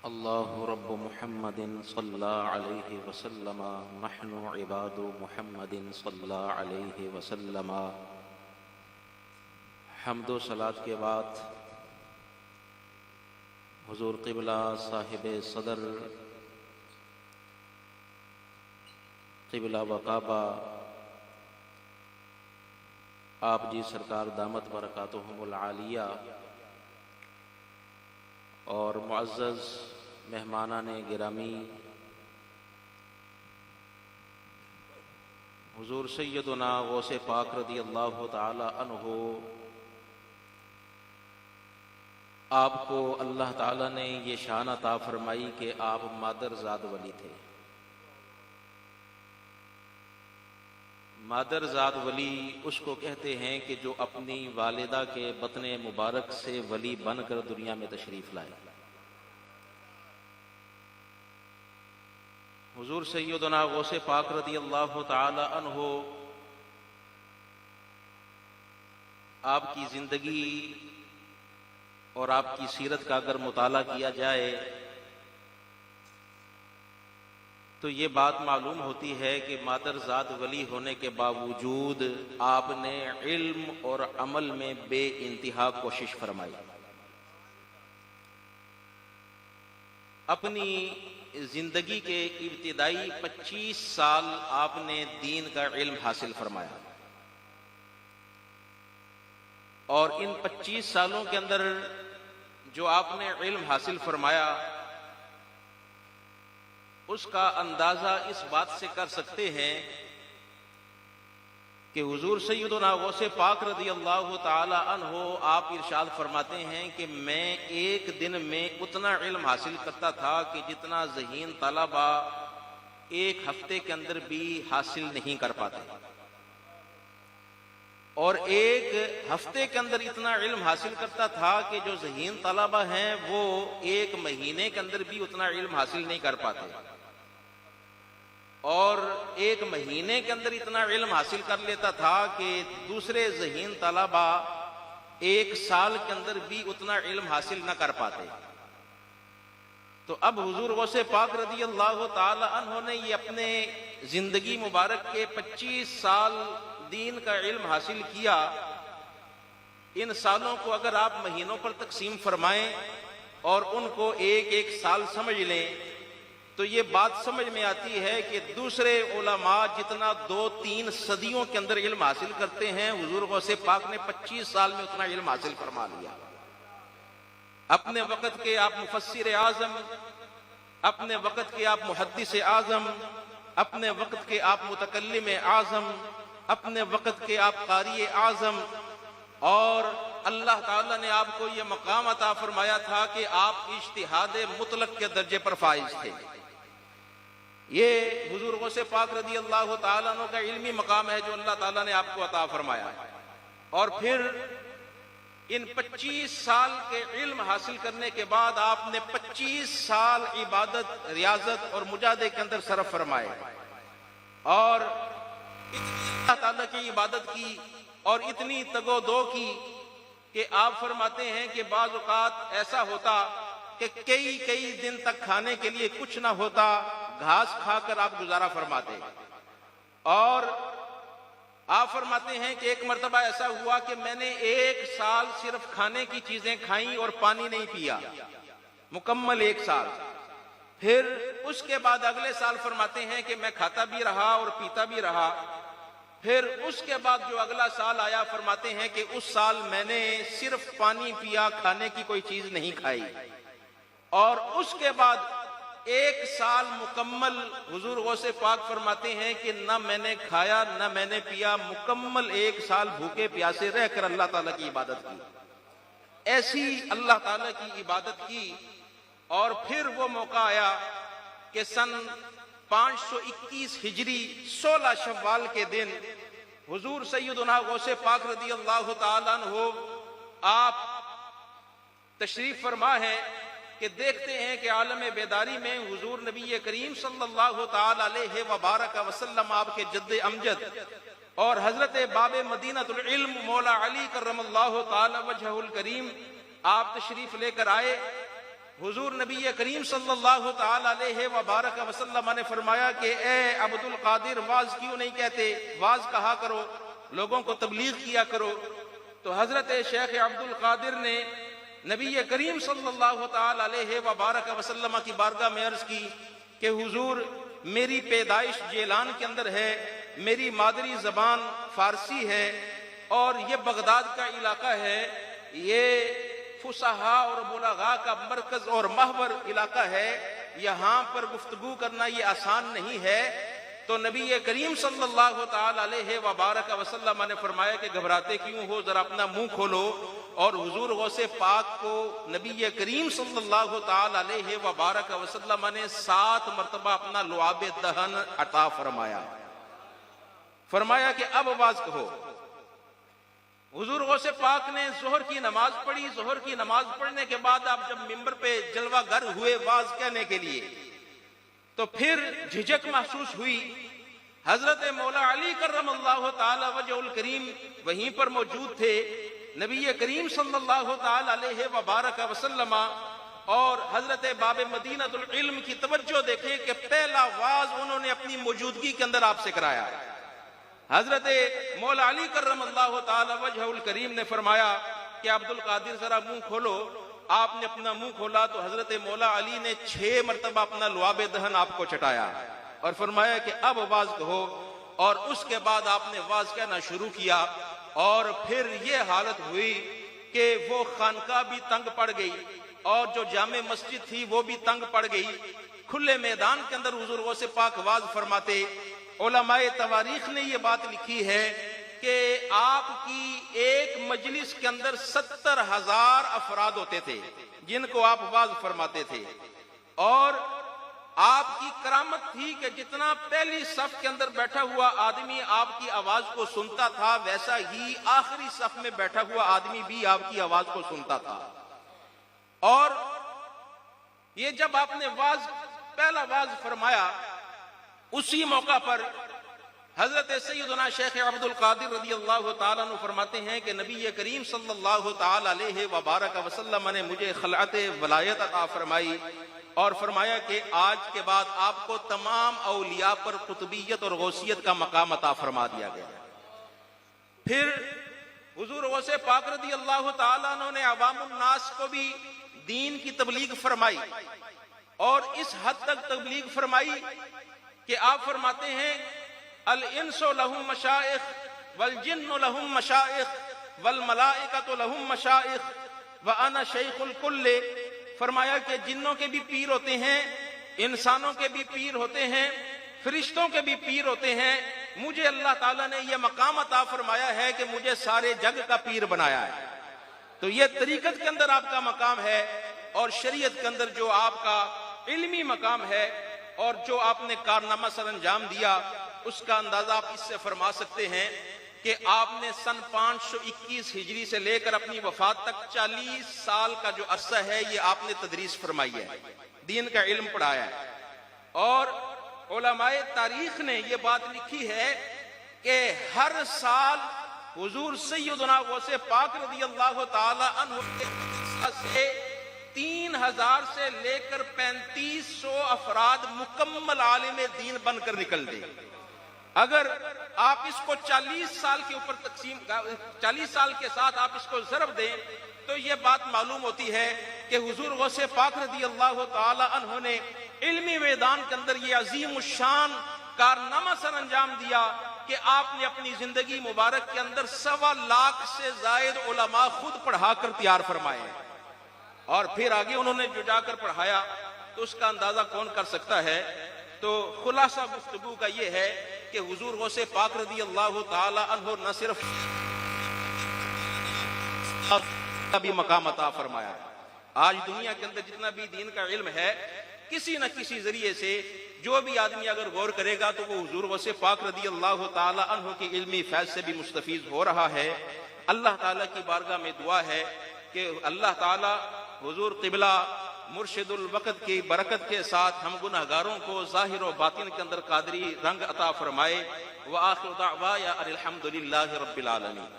الله رب محمد صلى عليه وسلم نحن عباد محمد صلى عليه وسلم۔ حمد و صلاۃ کے بعد حضور قبلہ صاحب صدر قبلہ و کعبہ آپ جی سرکار دامت برکاتہم العالیہ اور معزز مہمانان گرامی، حضور سیدنا غوث پاک رضی اللہ تعالی عنہ، آپ کو اللہ تعالی نے یہ شان عطا فرمائی کہ آپ مادر زاد ولی تھے۔ مادر زاد ولی اس کو کہتے ہیں کہ جو اپنی والدہ کے بطن مبارک سے ولی بن کر دنیا میں تشریف لائے۔ حضور سیدنا غوث پاک رضی اللہ تعالی عنہ، آپ کی زندگی اور آپ کی سیرت کا اگر مطالعہ کیا جائے تو یہ بات معلوم ہوتی ہے کہ مادر زاد ولی ہونے کے باوجود آپ نے علم اور عمل میں بے انتہا کوشش فرمائی۔ اپنی زندگی کے ابتدائی 25 سال آپ نے دین کا علم حاصل فرمایا، اور ان 25 سالوں کے اندر جو آپ نے علم حاصل فرمایا اس کا اندازہ اس بات سے کر سکتے ہیں کہ حضور سیدنا غوث پاک رضی اللہ تعالی عنہ آپ ارشاد فرماتے ہیں کہ میں ایک دن میں اتنا علم حاصل کرتا تھا کہ جتنا ذہین طلبہ ایک ہفتے کے اندر بھی حاصل نہیں کر پاتے، اور ایک ہفتے کے اندر اتنا علم حاصل کرتا تھا کہ جو ذہین طلبہ ہیں وہ ایک مہینے کے اندر بھی اتنا علم حاصل نہیں کر پاتے، اور ایک مہینے کے اندر اتنا علم حاصل کر لیتا تھا کہ دوسرے ذہین طلبہ ایک سال کے اندر بھی اتنا علم حاصل نہ کر پاتے۔ تو اب حضور غوث پاک رضی اللہ تعالی عنہ نے یہ اپنے زندگی مبارک کے 25 سال دین کا علم حاصل کیا، ان سالوں کو اگر آپ مہینوں پر تقسیم فرمائیں اور ان کو ایک ایک سال سمجھ لیں تو یہ بات سمجھ میں آتی ہے کہ دوسرے علماء جتنا 2-3 صدیوں کے اندر علم حاصل کرتے ہیں، حضور غوث پاک نے 25 سال میں اتنا علم حاصل فرما لیا۔ اپنے وقت کے آپ مفسر اعظم، اپنے وقت کے آپ محدث اعظم، اپنے وقت کے آپ متکلم اعظم، اپنے وقت کے آپ قاری اعظم، اور اللہ تعالیٰ نے آپ کو یہ مقام عطا فرمایا تھا کہ آپ اجتہاد مطلق کے درجے پر فائز تھے۔ یہ حضور غوث پاک رضی اللہ تعالیٰ عنہ کا علمی مقام ہے جو اللہ تعالیٰ نے آپ کو عطا فرمایا ہے۔ اور پھر ان 25 سال کے علم حاصل کرنے کے بعد آپ نے 25 سال عبادت، ریاضت اور مجاہدے کے اندر صرف فرمائے، اور اللہ تعالیٰ کی عبادت کی اور اتنی تگ و دو کی کہ آپ فرماتے ہیں کہ بعض اوقات ایسا ہوتا کہ کئی دن تک کھانے کے لیے کچھ نہ ہوتا، گھاس کھا کر آپ گزارا فرماتے۔ اور آپ فرماتے ہیں کہ ایک مرتبہ ایسا ہوا کہ میں نے 1 سال صرف کھانے کی چیزیں کھائیں اور پانی نہیں پیا، مکمل 1 سال۔ پھر اس کے بعد اگلے سال فرماتے ہیں کہ میں کھاتا بھی رہا اور پیتا بھی رہا۔ پھر اس کے بعد جو اگلا سال آیا فرماتے ہیں کہ اس سال میں نے صرف پانی پیا، کھانے کی کوئی چیز نہیں کھائی۔ اور اس کے بعد 1 سال مکمل حضور غوث پاک فرماتے ہیں کہ نہ میں نے کھایا نہ میں نے پیا، مکمل 1 سال بھوکے پیاسے رہ کر اللہ تعالیٰ کی عبادت کی۔ ایسی اللہ تعالیٰ کی عبادت کی، اور پھر وہ موقع آیا کہ سن 521 ہجری 16 شوال کے دن حضور سیدنا غوث پاک رضی اللہ تعالیٰ عنہ آپ تشریف فرما ہے کہ دیکھتے ہیں کہ عالم بیداری میں حضور نبی کریم صلی اللہ تعالی علیہ وبارک وسلم آپ کے جد امجد اور حضرت باب مدینۃ العلم مولا علی کرم اللہ تعالی وجہہ الکریم آپ تشریف لے کر آئے، حضور نبی کریم صلی اللہ تعالی علیہ وبارک وسلم نے فرمایا کہ اے عبد القادر واز کیوں نہیں کہتے، واز کہا کرو، لوگوں کو تبلیغ کیا کرو۔ تو حضرت شیخ عبد القادر نے نبی کریم صلی اللہ تعالی علیہ وبارک وسلم کی بارگاہ میں عرض کی کہ حضور میری پیدائش جیلان کے اندر ہے، میری مادری زبان فارسی ہے اور یہ بغداد کا علاقہ ہے، یہ فصحاء اور بلغاء کا مرکز اور محور علاقہ ہے، یہاں پر گفتگو کرنا یہ آسان نہیں ہے۔ تو نبی کریم صلی اللہ تعالی علیہ وبارک وسلم نے فرمایا کہ گھبراتے کیوں ہو، ذرا اپنا منہ کھولو۔ اور حضور غوث پاک کو نبی کریم صلی اللہ تعالی علیہ وبارک وسلم نے 7 مرتبہ اپنا لعاب دہن عطا فرمایا، فرمایا کہ اب آواز کہو۔ حضور غوث پاک نے ظہر کی نماز پڑھی، ظہر کی نماز پڑھنے کے بعد آپ جب ممبر پہ جلوہ گر ہوئے واز کہنے کے لیے، تو پھر جھجک محسوس ہوئی۔ حضرت مولا علی کرم اللہ تعالی وجہ الکریم وہیں پر موجود تھے، نبی کریم صلی اللہ تعالی علیہ وبارک وسلم اور حضرت باب مدینہ العلم کی توجہ دیکھیں کہ پہلا واز انہوں نے اپنی موجودگی کے اندر آپ سے کرایا۔ حضرت مولا علی کرم اللہ تعالی وجہ الکریم نے فرمایا کہ عبد القادر ذرا منہ کھولو۔ آپ نے اپنا منہ کھولا تو حضرت مولا علی نے 6 مرتبہ اپنا لعاب دہن آپ کو چٹایا اور فرمایا کہ اب واز کہو۔ اور اس کے بعد آپ نے واز کہنا شروع کیا، اور پھر یہ حالت ہوئی کہ وہ خانقاہ بھی تنگ پڑ گئی اور جو جامع مسجد تھی وہ بھی تنگ پڑ گئی۔ کھلے میدان کے اندر حضور غوث پاک واز فرماتے۔ علماء تواریخ نے یہ بات لکھی ہے کہ آپ کی ایک مجلس کے اندر 70,000 افراد ہوتے تھے جن کو آپ واز فرماتے تھے، اور آپ کی کرامت تھی کہ جتنا پہلی صف کے اندر بیٹھا ہوا آدمی آپ کی آواز کو سنتا تھا، ویسا ہی آخری صف میں بیٹھا ہوا آدمی بھی آپ کی آواز کو سنتا تھا۔ اور یہ جب آپ نے پہلا واز فرمایا، اسی موقع پر حضرت سیدنا شیخ عبد القادر رضی اللہ تعالیٰ عنہ فرماتے ہیں کہ نبی کریم صلی اللہ تعالیٰ علیہ وبارک وسلم نے مجھے خلعت ولایت عطا فرمائی اور فرمایا کہ آج کے بعد آپ کو تمام اولیاء پر قطبیت اور غوثیت کا مقام عطا فرما دیا گیا۔ پھر حضور غوث پاک رضی اللہ تعالیٰ عنہ نے عوام الناس کو بھی دین کی تبلیغ فرمائی، اور اس حد تک تبلیغ فرمائی کہ آپ فرماتے ہیں الانس لہم مشائخ والجن لہم مشائخ والملائکۃ لہم مشائخ وانا شیخ الکل۔ فرمایا کہ جنوں کے بھی پیر ہوتے ہیں، انسانوں کے بھی پیر ہوتے ہیں، فرشتوں کے بھی پیر ہوتے ہیں، مجھے اللہ تعالیٰ نے یہ مقام عطا فرمایا ہے کہ مجھے سارے جگ کا پیر بنایا ہے۔ تو یہ طریقت کے اندر آپ کا مقام ہے، اور شریعت کے اندر جو آپ کا علمی مقام ہے اور جو آپ نے کارنامہ سر انجام دیا، اس کا اندازہ آپ اس سے فرما سکتے ہیں کہ آپ نے سن 521 ہجری سے لے کر اپنی وفات تک 40 سال کا جو عرصہ ہے یہ آپ نے تدریس فرمائی ہے، دین کا علم پڑھایا ہے۔ اور علماء تاریخ نے یہ بات لکھی ہے کہ ہر سال حضور سیدنا غوث پاک رضی اللہ تعالی عنہ کے سے 3000 سے لے کر 3500 افراد مکمل عالم دین بن کر نکل دے۔ اگر آپ اس کو 40 سال کے اوپر 40 سال کے ساتھ آپ اس کو ضرب دیں تو یہ بات معلوم ہوتی ہے کہ حضور غوث پاک رضی اللہ تعالی عنہ نے علمی میدان کے اندر یہ عظیم الشان کارنامہ سر انجام دیا کہ آپ نے اپنی زندگی مبارک کے اندر 1.25 لاکھ سے زائد علماء خود پڑھا کر تیار فرمائے، اور پھر آگے انہوں نے جو جا کر پڑھایا تو اس کا اندازہ کون کر سکتا ہے۔ تو خلاصہ گفتگو کا یہ ہے کہ حضور غوث پاک رضی اللہ تعالی عنہ نہ صرف بھی مقام عطا فرمایا ہے، آج دنیا کے اندر جتنا بھی دین کا علم ہے کسی نہ کسی ذریعے سے جو بھی آدمی اگر غور کرے گا تو وہ حضور غوث پاک رضی اللہ تعالی عنہ کی علمی فیض سے بھی مستفیض ہو رہا ہے۔ اللہ تعالیٰ کی بارگاہ میں دعا ہے کہ اللہ تعالیٰ حضور قبلہ مرشد الوقت کی برکت کے ساتھ ہم گناہگاروں کو ظاہر و باطن کے اندر قادری رنگ عطا فرمائے۔ وآخر دعوایا ان الحمد للہ رب العالمین۔